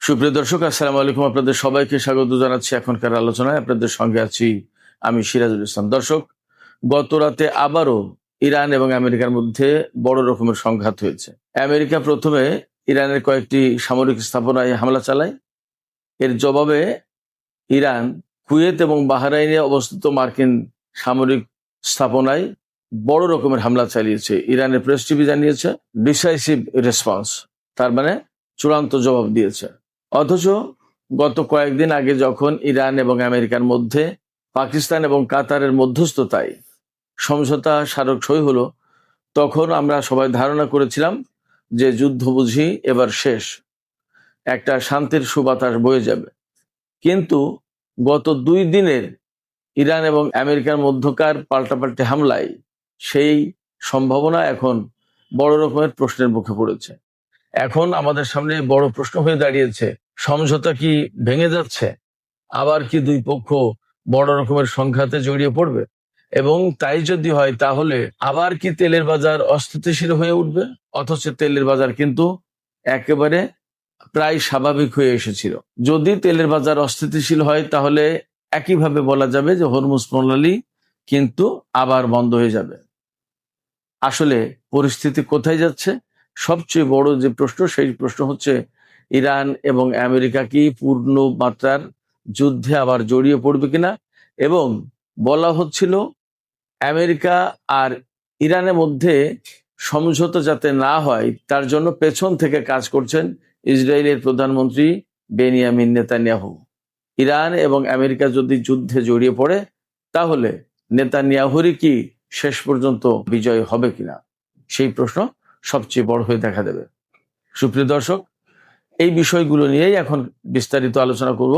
সুপ্রিয় দর্শক, আসসালামু আলাইকুম। আপনাদের সবাইকে স্বাগত জানাচ্ছি এখনকার আলোচনায়। আপনাদের সঙ্গে আছি আমি সিরাজুল ইসলাম। দর্শক, গত রাতে আবারও ইরান এবং আমেরিকার মধ্যে বড় রকমের সংঘাত হয়েছে। আমেরিকা প্রথমে ইরানের কয়েকটি সামরিক স্থাপনায় হামলা চালায়। এর জবাবে ইরান কুয়েত এবং বাহরাইনে অবস্থিত মার্কিন সামরিক স্থাপনায় বড় রকমের হামলা চালিয়েছে। ইরানের প্রেস টিভি জানিয়েছে ডিসাইসিভ রেসপন্স, তার মানে চূড়ান্ত জবাব দিয়েছে। অথচ গত কয়েকদিন আগে যখন ইরান এবং আমেরিকার মধ্যে পাকিস্তান এবং কাতারের মধ্যস্থতায় সমঝোতা স্মারক সই হলো, তখন আমরা সবাই ধারণা করেছিলাম যে যুদ্ধ বুঝি এবার শেষ, একটা শান্তির সুবাতাস বয়ে যাবে। কিন্তু গত 2 দিনের ইরান এবং আমেরিকার মধ্যকার পাল্টাপাল্টি হামলায় সেই সম্ভাবনা এখন বড় রকমের প্রশ্নের মুখে পড়েছে। এখন আমাদের সামনে বড় প্রশ্ন হয়ে দাঁড়িয়েছে, সমঝোতা কি ভেঙে যাচ্ছে? আবার কি দুই পক্ষ বড় রকমের সংঘাতে জড়িয়ে পড়বে? এবং তাই যদি হয়, তাহলে আবার কি তেলের বাজার অস্থিতিশীল হয়ে উঠবে? অথচ তেলের বাজার কিন্তু একেবারে প্রায় স্বাভাবিক হয়ে এসেছিল। যদি তেলের বাজার অস্থিতিশীল হয়, তাহলে একইভাবে বলা যাবে যে হরমুজ প্রণালী কিন্তু আবার বন্ধ হয়ে যাবে। আসলে পরিস্থিতি কোথায় যাচ্ছে? সবচেয়ে বড় যে প্রশ্ন, সেই প্রশ্ন হচ্ছে ইরান এবং আমেরিকা কি পূর্ণ মাত্রার যুদ্ধে আবার জড়িয়ে পড়বে কিনা। এবং বলা হচ্ছিল আমেরিকা আর ইরানের মধ্যে সমঝোতা যাতে না হয় তার জন্য পেছন থেকে কাজ করছেন ইসরায়েলের প্রধানমন্ত্রী বেনিয়ামিন নেতানিয়াহু। ইরান এবং আমেরিকা যদি যুদ্ধে জড়িয়ে পড়ে, তাহলে নেতানিয়াহুরই কি শেষ পর্যন্ত বিজয় হবে কিনা, সেই প্রশ্ন সবচেয়ে বড় হয়ে দেখা দেবে। সুপ্রিয় দর্শক, এই বিষয়গুলো নিয়েই এখন বিস্তারিত আলোচনা করব।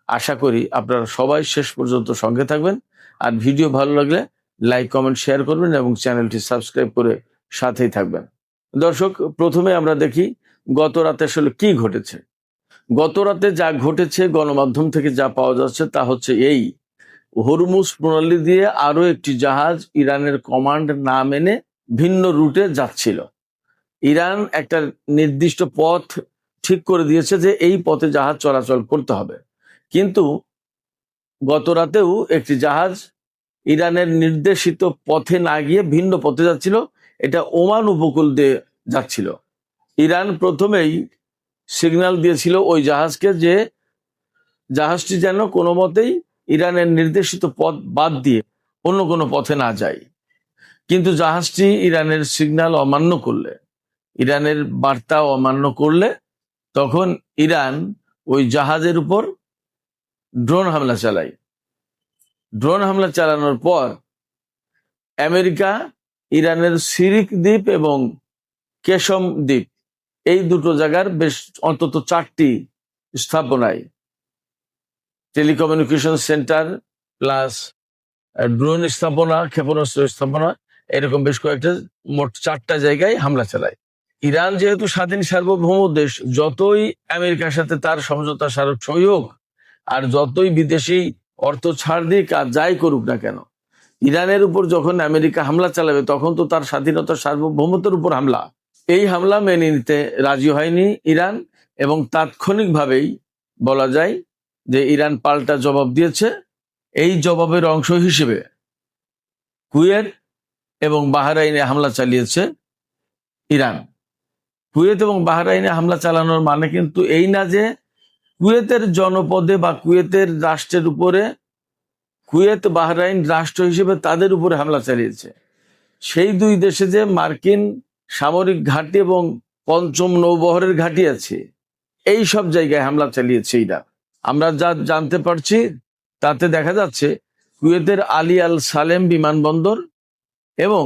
আশা করি আপনারা সবাই শেষ পর্যন্ত সঙ্গে থাকবেন। আর ভিডিও ভালো লাগলে লাইক, কমেন্ট, শেয়ার করবেন এবং চ্যানেলটি সাবস্ক্রাইব করে সাথেই থাকবেন। দর্শক, প্রথমে আমরা দেখি গত রাতে আসলে কি ঘটেছে। গত রাতে যা ঘটেছে, গণমাধ্যম থেকে যা পাওয়া যাচ্ছে তা হচ্ছে এই: হরমুজ প্রণালী দিয়ে আরো একটি জাহাজ ইরানের কমান্ড না মেনে ভিন্ন রুটে যাচ্ছিল। ইরান একটা নির্দিষ্ট পথ ঠিক করে দিয়েছে যে এই পথে জাহাজ চলাচল করতে হবে, কিন্তু গত রাতেও একটি জাহাজ ইরানের নির্দেশিত পথে না গিয়ে ভিন্ন পথে যাচ্ছিল। এটা ওমান উপকূল দিয়ে যাচ্ছিল। ইরান প্রথমেই সিগন্যাল দিয়েছিল ওই জাহাজকে যে জাহাজটি যেন কোনো মতেই ইরানের নির্দেশিত পথ বাদ দিয়ে অন্য কোনো পথে না যায়। কিন্তু জাহাজটি ইরানের সিগন্যাল অমান্য করলে, ইরানের বার্তা অমান্য করলে, তখন ইরান ওই জাহাজের উপর ড্রোন হামলা চালায়। ড্রোন হামলা চালানোর পর আমেরিকা ইরানের সিরিক দ্বীপ এবং কেশম দ্বীপ, এই দুটো জায়গার বেশ অন্তত 4টি স্থাপনায় টেলিকমিউনিকেশন সেন্টার প্লাস ড্রোন স্থাপনা, ক্ষেপণাস্ত্র স্থাপনা, এরকম বেশ কয়েকটা, মোট 4টা জায়গায় হামলা চালায়। ইরান যেহেতু স্বাধীন সার্বভৌম দেশ, যতই আমেরিকার সাথে তার সমঝোতা স্মারক সই হোক আর যতই বিদেশি অর্থ ছাড় দিক আর যাই করুক না কেন, ইরানের উপর যখন আমেরিকা হামলা চালাবে তখন তো তার স্বাধীনতা সার্বভৌমত্বের উপর হামলা। এই হামলা মেনে নিতে রাজি হয়নি ইরান, এবং তাৎক্ষণিকভাবেই বলা যায় যে ইরান পাল্টা জবাব দিয়েছে। এই জবাবের অংশ হিসেবে কুয়েত এবং বাহরাইনে হামলা চালিয়েছে ইরান। কুয়েত এবং বাহরাইনে হামলা চালানোর মানে কিন্তু এই না যে কুয়েতের জনপদে বা কুয়েতের রাষ্ট্রের উপরে, কুয়েত বাহরাইন রাষ্ট্র হিসেবে তাদের উপরে হামলা চালিয়েছে। সেই 2 দেশে যে মার্কিন সামরিক ঘাঁটি এবং 5ম নৌবহরের ঘাঁটি আছে, এই সব জায়গায় হামলা চালিয়েছে ইরান। আমরা যা জানতে পারছি তাতে দেখা যাচ্ছে কুয়েতের আলী আল সালেম বিমানবন্দর এবং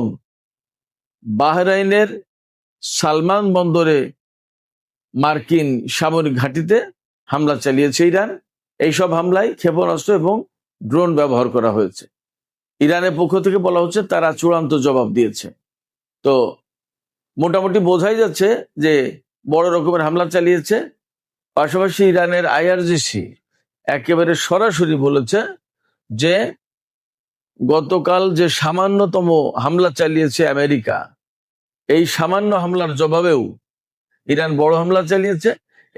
বাহরাইনের সালমান বন্দরে মার্কিন সামরিক ঘাঁটিতে হামলা চালিয়েছে ইরান। এইসব হামলায় ক্ষেপণাস্ত্র এবং ড্রোন ব্যবহার করা হয়েছে। ইরানের পক্ষ থেকে বলা হচ্ছে তারা চূড়ান্ত জবাব দিয়েছে। তো মোটামুটি বোঝাই যাচ্ছে যে বড় রকমের হামলা চালিয়েছে। পাশাপাশি ইরানের আইআরজিসি একেবারে সরাসরি বলেছে যে গতকাল যে সামান্যতম হামলা চালিয়েছে আমেরিকা, এই সামান্য হামলার জবাবেও ইরান বড় হামলা চালিয়েছে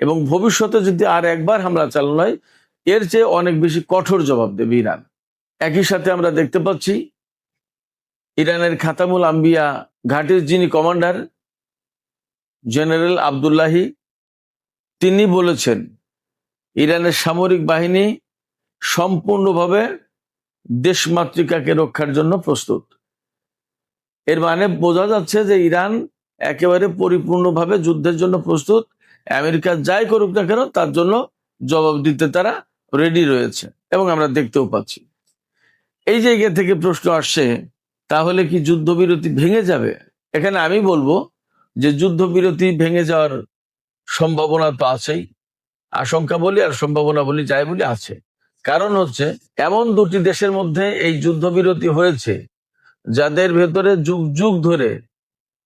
এবং ভবিষ্যতে যদি আর একবার হামলা চালানো হয় এর চেয়ে অনেক বেশি কঠোর জবাব দেবে ইরান। একই সাথে আমরা দেখতে পাচ্ছি ইরানের খাতামুল আম্বিয়া ঘাটির যিনি কমান্ডার জেনারেল আবদুল্লাহি, তিনি বলেছেন ইরানের সামরিক বাহিনী সম্পূর্ণভাবে দেশমাতৃকাকে রক্ষার জন্য প্রস্তুত। এর মানে বোঝা যাচ্ছে যে ইরান একেবারে পরিপূর্ণভাবে যুদ্ধের জন্য প্রস্তুত। আমেরিকা যাই করুক না কেন তার জন্য জবাব দিতে তারা রেডি রয়েছে এবং আমরা দেখতেও পাচ্ছি। এই জায়গা থেকে প্রশ্ন আসছে, তাহলে কি যুদ্ধবিরতি ভেঙে যাবে? এখানে আমি বলবো যে যুদ্ধবিরতি ভেঙে যাওয়ার সম্ভাবনা তো আছেই, আশঙ্কা বলি আর সম্ভাবনা বলি যাই বলি আছে। কারণ হচ্ছে এমন দুটি দেশের মধ্যে এই যুদ্ধবিরতি হয়েছে যাদের ভেতরে যুগ যুগ ধরে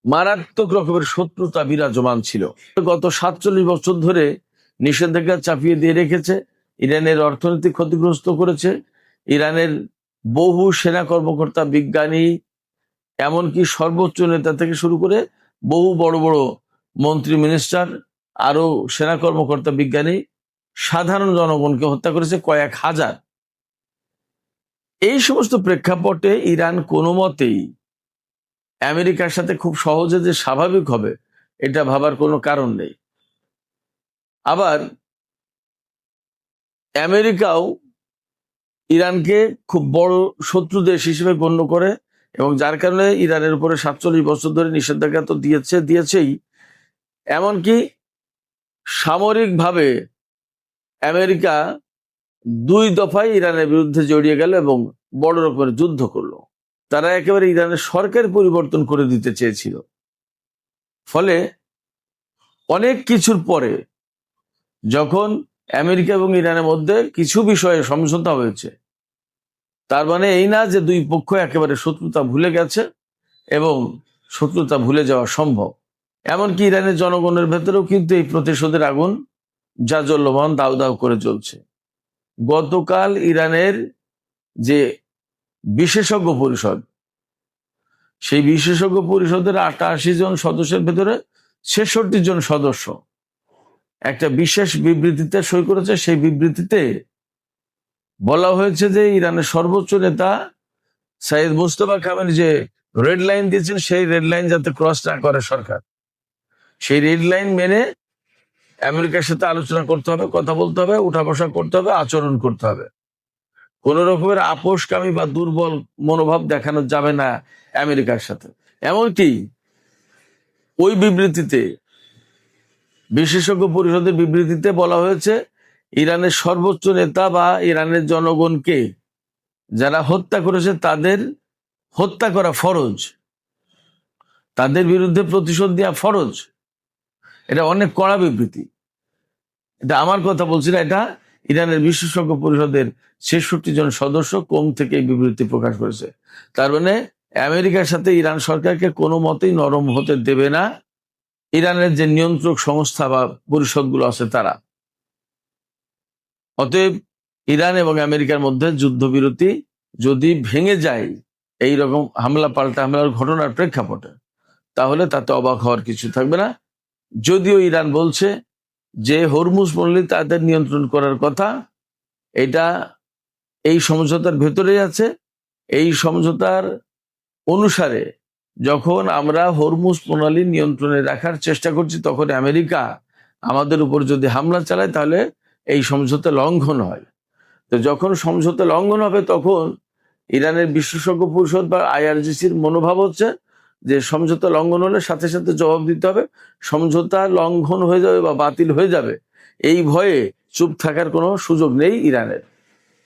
মারাত্মক রকমের শত্রুতা বিরাজমান ছিল। গত 47 বছর ধরে নিষেধাজ্ঞা চাপিয়ে দিয়ে রেখেছে, ইরানের অর্থনীতি ক্ষতিগ্রস্ত করেছে, ইরানের বহু সেনা কর্মকর্তা, বিজ্ঞানী, এমনকি সর্বোচ্চ নেতা থেকে শুরু করে বহু বড় বড় মন্ত্রী, মিনিস্টার, আরো সেনা কর্মকর্তা, বিজ্ঞানী, সাধারণ জনগণকে হত্যা করেছে কয়েক হাজার। এই সমস্ত প্রেক্ষাপটে ইরান কোনো মতেই আমেরিকার সাথে খুব সহজে যে স্বাভাবিক হবে এটা ভাবার কোনো কারণ নেই। আবার আমেরিকাও ইরানকে খুব বড় শত্রু দেশ হিসেবে গণ্য করে এবং যার কারণে ইরানের উপরে 47 বছর ধরে নিষেধাজ্ঞা তো দিয়েছেই। এমনকি সামরিকভাবে আমেরিকা 2 দফায় ইরানের বিরুদ্ধে জড়িয়ে গেল এবং বড় রকমের যুদ্ধ করলো। তারা একেবারে ইরানের সরকার পরিবর্তন করে দিতে চেয়েছিল। ফলে অনেক কিছুর পরে যখন আমেরিকা এবং ইরানের মধ্যে কিছু বিষয়ে সমঝোতা হয়েছে, তার মানে এই না যে দুই পক্ষ একেবারে শত্রুতা ভুলে গেছে এবং শত্রুতা ভুলে যাওয়া সম্ভব। এমনকি ইরানের জনগণের ভেতরেও কিন্তু এই প্রতিশোধের আগুন জাজ্বল্যমান দাউ দাউ করে জ্বলছে। গতকাল ইরানের যে বিশেষজ্ঞ পরিষদ, সেই বিশেষজ্ঞ পরিষদের 88 জন সদস্যের ভেতরে 66 জন সদস্য একটা বিশেষ বিবৃতিতে সই করেছে। সেই বিবৃতিতে বলা হয়েছে যে ইরানের সর্বোচ্চ নেতা সাইয়েদ মুস্তফা খামেনি যে রেড লাইন দিয়েছেন, সেই রেড লাইন যাতে ক্রস না করে সরকার, সেই রেড লাইন মেনে আমেরিকার সাথে আলোচনা করতে হবে, কথা বলতে হবে, উঠা বসা করতে হবে, আচরণ করতে হবে। কোন রকমের আপোষকামী বা দুর্বল মনোভাব দেখানো যাবে না আমেরিকার সাথে। এমনকি ওই বিবৃতিতে, বিশেষজ্ঞ পরিষদের বিবৃতিতে বলা হয়েছে ইরানের সর্বোচ্চ নেতা বা ইরানের জনগণকে যারা হত্যা করেছে তাদের হত্যা করা ফরজ, তাদের বিরুদ্ধে প্রতিশোধ দেওয়া ফরজ। এটা অনেক কড়া বিবৃতি। এটা আমার কথা বলছি না, এটা ইরানের বিশেষজ্ঞ পরিষদের 66 জন সদস্য কোম থেকে এই বিবৃতি প্রকাশ করেছে। তার মানে আমেরিকার সাথে ইরান সরকারকে কোনো মতেই নরম হতে দেবে না ইরানের যে নিয়ন্ত্রক সংস্থা বা পরিষদগুলো আছে তারা। অতএব ইরান এবং আমেরিকার মধ্যে যুদ্ধবিরতি যদি ভেঙে যায় এই রকম হামলা পাল্টা হামলার ঘটনার প্রেক্ষাপটে, তাহলে তাতে অবাক হওয়ার কিছু থাকবে না। যদিও ইরান বলছে যে হরমুজ পল্লী তাদের নিয়ন্ত্রণ করার কথা, এটা এই সমঝোতার ভেতরেই আছে। এই সমঝোতার অনুসারে যখন আমরা হরমুজ প্রণালী নিয়ন্ত্রণে রাখার চেষ্টা করছি, তখন আমেরিকা আমাদের উপর যদি হামলা চালায় তাহলে এই সমঝোতা লঙ্ঘন হয়। তো যখন সমঝোতা লঙ্ঘন হবে তখন ইরানের বিশেষজ্ঞ পরিষদ বা আইআরজিসির মনোভাব হচ্ছে যে সমঝোতা লঙ্ঘন হলে সাথে সাথে জবাব দিতে হবে। সমঝোতা লঙ্ঘন হয়ে যাবে বা বাতিল হয়ে যাবে, এই ভয়ে চুপ থাকার কোনো সুযোগ নেই ইরানের।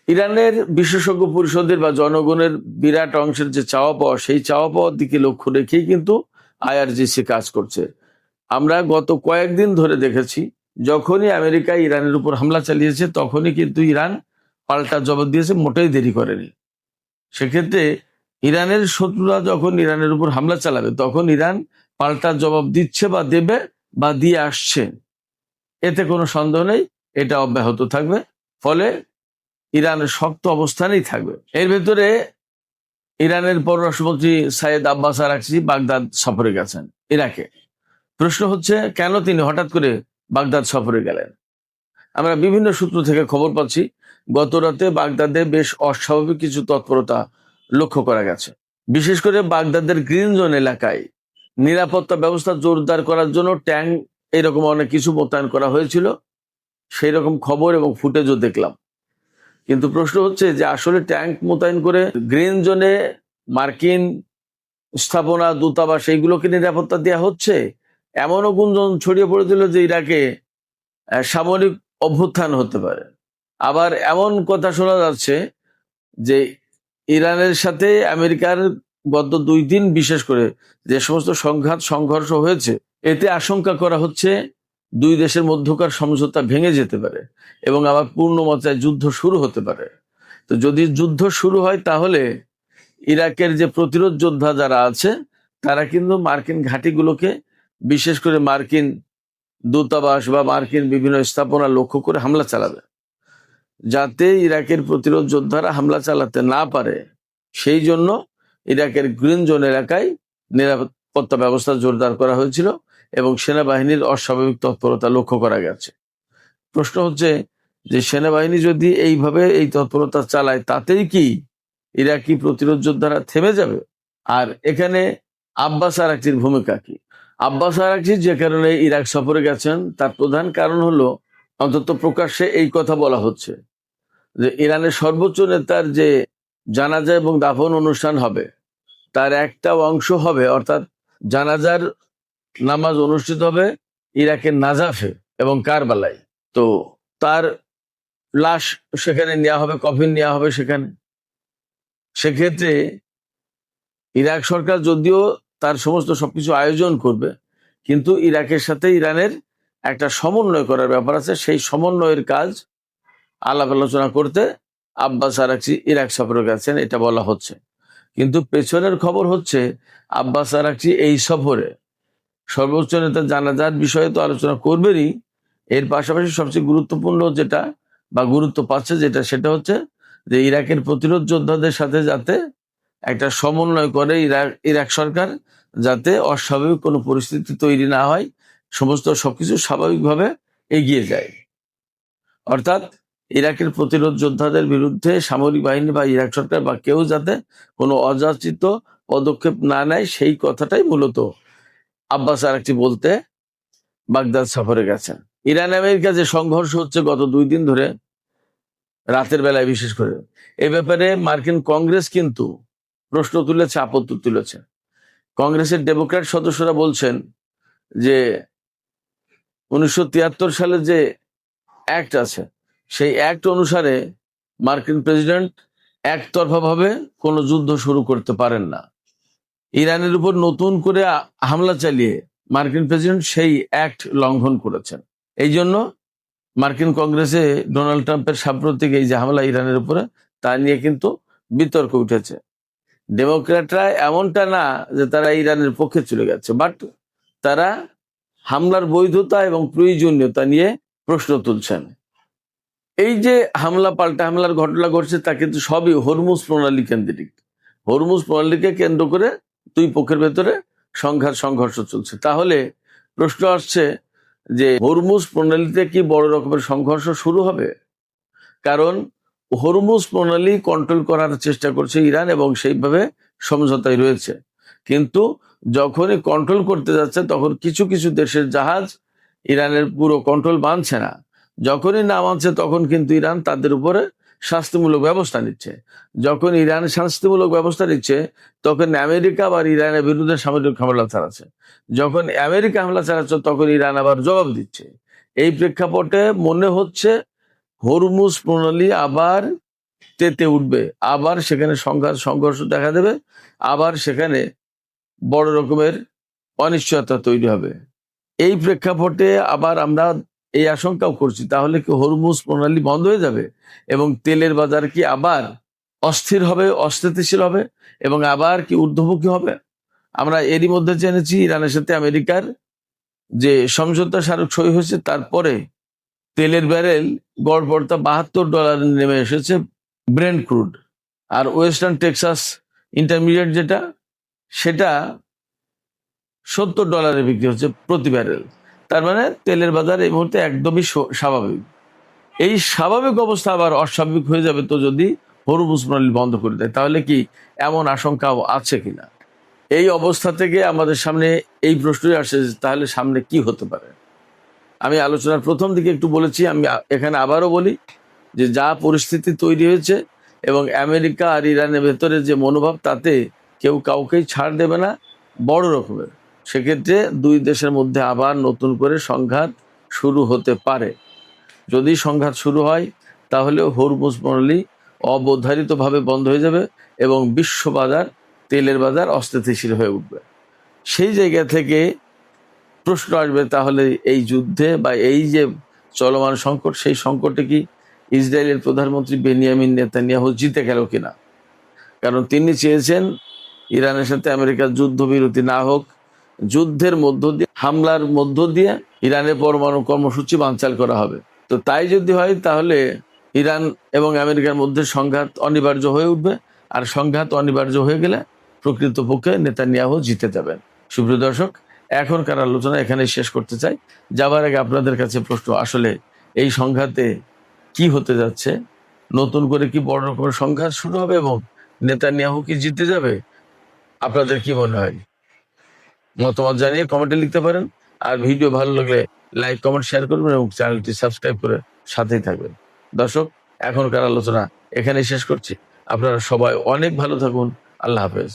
ইরানের বিশেষজ্ঞ পরিষদের বা জনগণের বিরাট অংশের যে চাওয়া পাওয়া, সেই চাওয়া পাওয়ার দিকে লক্ষ্য রেখেই কিন্তু আইআরজিসি কাজ করছে। আমরা গত কয়েকদিন ধরে দেখেছি যখনই আমেরিকা ইরানের উপর হামলা চালিয়েছে তখনই কিন্তু ইরান পাল্টা জবাব দিয়েছে, মোটেই দেরি করেনি। সেক্ষেত্রে ইরানের শত্রুরা যখন ইরানের উপর হামলা চালাবে তখন ইরান পাল্টা জবাব দিচ্ছে বা দেবে বা দিয়ে আসছে, এতে কোনো সন্দেহ নেই, এটা অব্যাহত থাকবে। ফলে ইরানের শক্ত অবস্থানেই থাকবে। এর ভেতরে ইরানের পররাষ্ট্রমন্ত্রী সাইয়েদ আব্বাস আরাকচি বাগদাদ সফরে গেছেন, ইরাকে। প্রশ্ন হচ্ছে কেন তিনি হঠাৎ করে বাগদাদ সফরে গেলেন। আমরা বিভিন্ন সূত্র থেকে খবর পাচ্ছি গত রাতে বাগদাদে বেশ অস্বাভাবিক কিছু তৎপরতা লক্ষ্য করা গেছে। বিশেষ করে বাগদাদের গ্রিন জোন এলাকায় নিরাপত্তা ব্যবস্থা জোরদার করার জন্য ট্যাঙ্ক এরকম অনেক কিছু মোতায়েন করা হয়েছিল, সেই রকম খবর এবং ফুটেজও দেখলাম। কিন্তু প্রশ্ন হচ্ছে যে আসলে ট্যাঙ্ক মোতায়েন করে গ্রিন জোনে মার্কিন স্থাপনা, দূতাবাস এইগুলোকে নিরাপত্তা দেওয়া হচ্ছে, এমনও গুঞ্জন ছড়িয়ে পড়েছিল যে ইরাকে সামরিক অভ্যুত্থান হতে পারে। আবার এমন কথা শোনা যাচ্ছে যে ইরানের সাথে আমেরিকার গত 2 দিন বিশেষ করে যে সমস্ত সংঘর্ষ হয়েছে, এতে আশঙ্কা করা হচ্ছে 2 দেশের মধ্যকার সমঝোতা ভেঙে যেতে পারে এবং আবার পূর্ণ মাত্রায় যুদ্ধ শুরু হতে পারে। তো যদি যুদ্ধ শুরু হয় তাহলে ইরাকের যে প্রতিরোধ যোদ্ধা যারা আছে তারা কিন্তু মার্কিন ঘাঁটিগুলোকে, বিশেষ করে মার্কিন দূতাবাস বা মার্কিন বিভিন্ন স্থাপনা লক্ষ্য করে হামলা চালাবে, যাতে ইরাকের প্রতিরোধ যোদ্ধারা হামলা চালাতে না পারে। সেই জন্য ইরাকের গ্রিন জোন এলাকায় নিরাপত্তা ব্যবস্থা জোরদার করা হয়েছিল এবং সেনাবাহিনীর অস্বাভাবিক তৎপরতা লক্ষ্য করা গেছে। প্রশ্ন হচ্ছে যে সেনাবাহিনী যদি এইভাবে এই তৎপরতা চালায় তাতেই কি ইরাকি প্রতিরোধ যোদ্ধারা থেমে যাবে? আর এখানে আব্বাস আরাকচির ভূমিকা কি? আব্বাস আরাকচি যে কারণে ইরাক সফরে গেছেন তার প্রধান কারণ হলো, অন্তত প্রকাশ্যে এই কথা বলা হচ্ছে যে ইরানের সর্বোচ্চ নেতার যে জানাজা এবং দাফন অনুষ্ঠান হবে তার একটা অংশ হবে, অর্থাৎ জানাজার নামাজ অনুষ্ঠিত হবে ইরাকের নাজাফে এবং কারবালায়। তো তার লাশ সেখানে নেওয়া হবে, কফিন নেওয়া হবে সেখানে। সেক্ষেত্রে ইরাক সরকার যদিও তার সমস্ত সবকিছু আয়োজন করবে, কিন্তু ইরাকের সাথে ইরানের একটা সমন্বয় করার ব্যাপার আছে। সেই সমন্বয়ের কাজ আলাপ আলোচনা করতে আব্বাস আরাকচি ইরাক সফরে গেছেন, এটা বলা হচ্ছে। কিন্তু পেছনের খবর হচ্ছে আব্বাস আরাকচি এই সফরে সর্বোচ্চ নেতা জানাজার বিষয়ে তো আলোচনা করবেনই, এর পাশাপাশি সবচেয়ে গুরুত্বপূর্ণ যেটা বা গুরুত্ব পাচ্ছে যেটা, সেটা হচ্ছে যে ইরাকের প্রতিরোধ যোদ্ধাদের সাথে যাতে একটা সমন্বয় করে ইরাক সরকার, যাতে অস্বাভাবিক কোনো পরিস্থিতি তৈরি না হয়, সমস্ত সবকিছু স্বাভাবিকভাবে এগিয়ে যায়। অর্থাৎ ইরাকের প্রতিরোধ যোদ্ধাদের বিরুদ্ধে সামরিক বাহিনী বা ইরাক সরকার বা কেউ যাতে কোনো অযাচিত পদক্ষেপ না নেয়, সেই কথাটাই মূলত আব্বাস আরাকচি বলতে বাগদাদ সফরে গেছেন। ইরান আমেরিকা যে সংঘর্ষ হচ্ছে গত 2 দিন ধরে, রাতের বেলায় বিশেষ করে, এ ব্যাপারে মার্কিন কংগ্রেস কিন্তু প্রশ্ন তুলেছে, আপত্তি তুলেছে। কংগ্রেসের ডেমোক্র্যাট সদস্যরা বলছেন যে 1973 সালে যে অ্যাক্ট আছে সেই অ্যাক্ট অনুসারে মার্কিন প্রেসিডেন্ট একতরফাভাবে কোনো যুদ্ধ শুরু করতে পারেন না। ইরানের উপর নতুন করে হামলা চালিয়ে মার্কিন প্রেসিডেন্ট সেই অ্যাক্ট লঙ্ঘন করেছেন। এই জন্য মার্কিন কংগ্রেসে ডোনাল্ড ট্রাম্পের সাম্প্রতিক এই যে হামলা ইরানের উপরে, তা নিয়ে কিন্তু বিতর্ক উঠেছে। ডেমোক্র্যাটরা এমনটা না যে তারা ইরানের পক্ষে চলে গেছে, বাট তারা হামলার বৈধতা এবং প্রয়োজনীয়তা নিয়ে প্রশ্ন তুলছেন। এই যে হামলা পাল্টা হামলার ঘটনা ঘটছে তা কিন্তু সবই হরমুজ প্রণালী কেন্দ্রিক। হরমুজ প্রণালীকে কেন্দ্র করে 2 পক্ষের ভেতরে সংঘর্ষ চলছে। তাহলে প্রশ্ন আসছে যে হরমুজ প্রণালীতে কি বড় রকমের সংঘর্ষ শুরু হবে? কারণ হরমুজ প্রণালী কন্ট্রোল করার চেষ্টা করছে ইরান এবং সেইভাবে সমঝোতায় রয়েছে। কিন্তু যখনই কন্ট্রোল করতে যাচ্ছে তখন কিছু কিছু দেশের জাহাজ ইরানের পুরো কন্ট্রোল মানছে না। যখনই না মানছে তখন কিন্তু ইরান তাদের উপরে শাস্তিমূলক ব্যবস্থা নিচ্ছে। যখন ইরান শাস্তিমূলক ব্যবস্থা নিচ্ছে তখন আমেরিকা আবার ইরানের বিরুদ্ধে সামরিক হামলা চালাচ্ছে। যখন আমেরিকা হামলা চালাচ্ছে তখন ইরান আবার জবাব দিচ্ছে। এই প্রেক্ষাপটে মনে হচ্ছে হরমুজ প্রণালী আবার তেতে উঠবে, আবার সেখানে সংঘর্ষ দেখা দেবে, আবার সেখানে বড় রকমের অনিশ্চয়তা তৈরি হবে। এই প্রেক্ষাপটে আবার আমরা এই আশঙ্কাও করছি, তাহলে কি হরমুজ প্রণালী বন্ধ হয়ে যাবে এবং তেলের বাজার কি আবার অস্থির হবে, অস্থিতিশীল হবে এবং আবার কি ঊর্ধ্বমুখী হবে? আমরা এরই মধ্যে জেনেছি ইরানের সাথে আমেরিকার যে সমঝোতা স্মারক সই হয়েছে, তারপরে তেলের ব্যারেল গড়পড়তা $72 নেমে এসেছে ব্রেন্ট ক্রুড। আর ওয়েস্টার্ন টেক্সাস ইন্টারমিডিয়েট যেটা, সেটা $70 বিক্রি হচ্ছে প্রতি ব্যারেল। তার মানে তেলের বাজার এই মুহূর্তে একদমই স্বাভাবিক। এই স্বাভাবিক অবস্থা আবার অস্বাভাবিক হয়ে যাবে তো যদি হরমুজ প্রণালী বন্ধ করে দেয়, তাহলে কি এমন আশঙ্কাও আছে কিনা? এই অবস্থা থেকে আমাদের সামনে এই প্রশ্নই আসে যে তাহলে সামনে কি হতে পারে। আমি আলোচনার প্রথম দিকে একটু বলেছি, আমি এখানে আবারও বলি যে যা পরিস্থিতি তৈরি হয়েছে এবং আমেরিকা আর ইরানের ভেতরে যে মনোভাব, তাতে কেউ কাউকেই ছাড় দেবে না বড় রকমের। সেক্ষেত্রে দুই দেশের মধ্যে আবার নতুন করে সংঘাত শুরু হতে পারে। যদি সংঘাত শুরু হয় তাহলে হরমুজ প্রণালী অবধারিতভাবে বন্ধ হয়ে যাবে এবং বিশ্ব বাজার, তেলের বাজার অস্থিতিশীল হয়ে উঠবে। সেই জায়গা থেকে প্রশ্ন আসবে, তাহলে এই যুদ্ধে বা এই যে চলমান সংকট, সেই সংকটে কি ইসরায়েলের প্রধানমন্ত্রী বেনিয়ামিন নেতানিয়াহু জিতে গেল কিনা? কারণ তিনি চেয়েছেন ইরানের সাথে আমেরিকার যুদ্ধবিরতি না হোক, যুদ্ধের মধ্য দিয়ে, হামলার মধ্য দিয়ে ইরানের পরমাণু কর্মসূচি বানচাল করা হবে। তো তাই যদি হয় তাহলে ইরান এবং আমেরিকার মধ্যে সংঘাত অনিবার্য হয়ে উঠবে, আর সংঘাত অনিবার্য হয়ে গেলে প্রকৃতপক্ষে নেতানিয়াহু জিতে যাবেন। সুপ্রিয় দর্শক, এখনকার আলোচনা এখানে শেষ করতে চাই। যাবার আগে আপনাদের কাছে প্রশ্ন, আসলে এই সংঘাতে কি হতে যাচ্ছে? নতুন করে কি বড় রকমের সংঘাত শুরু হবে এবং নেতানিয়াহু কি জিতে যাবে? আপনাদের কি মনে হয়? মতামত জানিয়ে কমেন্টে লিখতে পারেন। আর ভিডিও ভালো লাগলে লাইক, কমেন্ট, শেয়ার করবেন এবং চ্যানেলটি সাবস্ক্রাইব করে সাথেই থাকবেন। দর্শক, এখনকার আলোচনা এখানে শেষ করছি। আপনারা সবাই অনেক ভালো থাকুন। আল্লাহ হাফেজ।